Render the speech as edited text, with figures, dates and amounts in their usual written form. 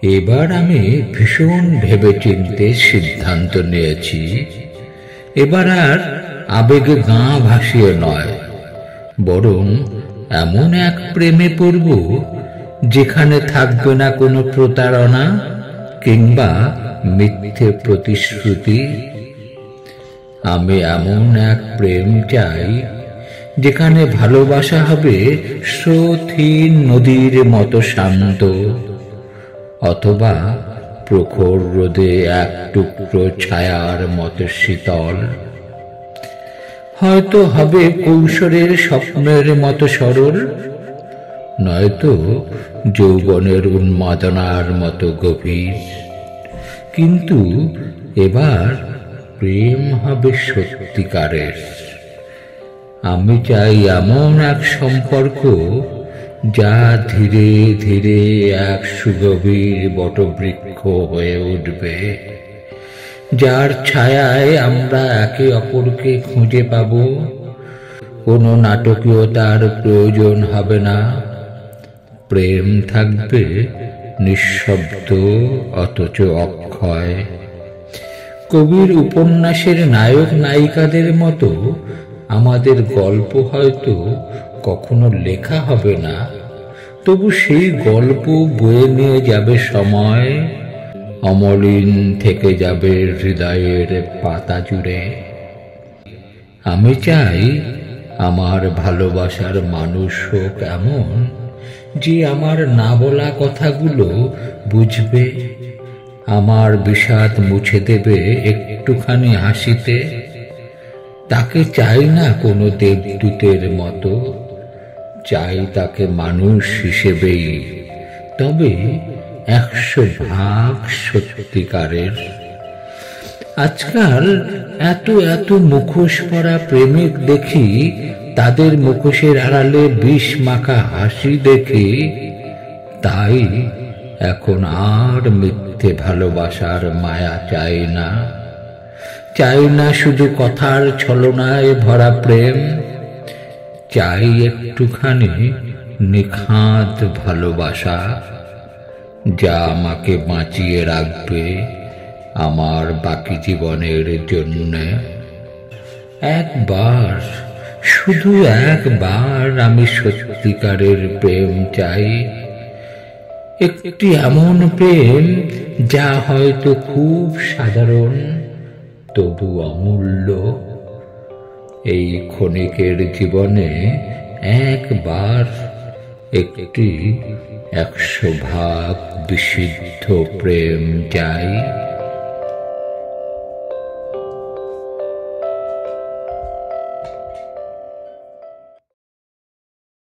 এবার আমি ভীষণ ভেবেচিন্তে সিদ্ধান্ত নিয়েছি, এবার আর আবেগে গা ভাসিয়ে নয়, বরং এমন এক প্রেমে পড়ব যেখানে থাকবে না কোনো প্রতারণা কিংবা মিথ্যে প্রতিশ্রুতি। আমি এমন এক প্রেম চাই যেখানে ভালোবাসা হবে স্রোতহীন নদীর মতো শান্ত, অথবা প্রখর রোদে এক টুকরো ছায়ার মতো শীতল। হয়তো হবে কৈশোরের স্বপ্নের মতো সরল, নয়তো যৌবনের উন্মাদনার মতো গভীর। কিন্তু এবার প্রেম হবে সত্যিকারের। আমি চাই এমন এক সম্পর্ক যা ধীরে ধীরে এক সুগভীর বটবৃক্ষ হয়ে উঠবে, যার ছায়ায় আমরা একে অপরকে খুঁজে পাব। কোনো নাটকীয়তার প্রয়োজন হবে না, প্রেম থাকবে নিঃশব্দ অথচ অক্ষয়। কবির উপন্যাসের নায়ক নায়িকাদের মতো আমাদের গল্প হয়তো কখনো লেখা হবে না, তবু সেই গল্প বয়ে নিয়ে যাবে সময়, অমলিন থেকে যাবে হৃদয়ের পাতা জুড়ে। আমি চাই আমার ভালোবাসার মানুষ হোক এমন যে আমার না বলা কথাগুলো বুঝবে, আমার বিষাদ মুছে দেবে একটুখানি হাসিতে। তাকে চাই না কোনো দেবদূতের মতো, চাই তাকে মানুষ হিসেবেই, তবে 100% সত্যিকারের। আজকাল এত এত মুখোশ পরা প্রেমিক দেখি, তাদের মুখোশের আড়ালে বিষ মাখা হাসি দেখি। তাই এখন আর মিথ্যে ভালোবাসার মায়া চাই না, চাই না শুধু কথার ছলনায় ভরা প্রেম, চাই একটুখানি নিখাদ ভালোবাসা, যা আমাকে বাঁচিয়ে রাখবে আমার বাকি জীবনের জন্য। একবার, শুধু একবার আমি সত্যিকারের প্রেম চাই, একটি এমন প্রেম যা হয়তো খুব সাধারণ তবু অমূল্য। এই ক্ষণিকের জীবনে একবার একটি 100% বিশুদ্ধ প্রেম চাই।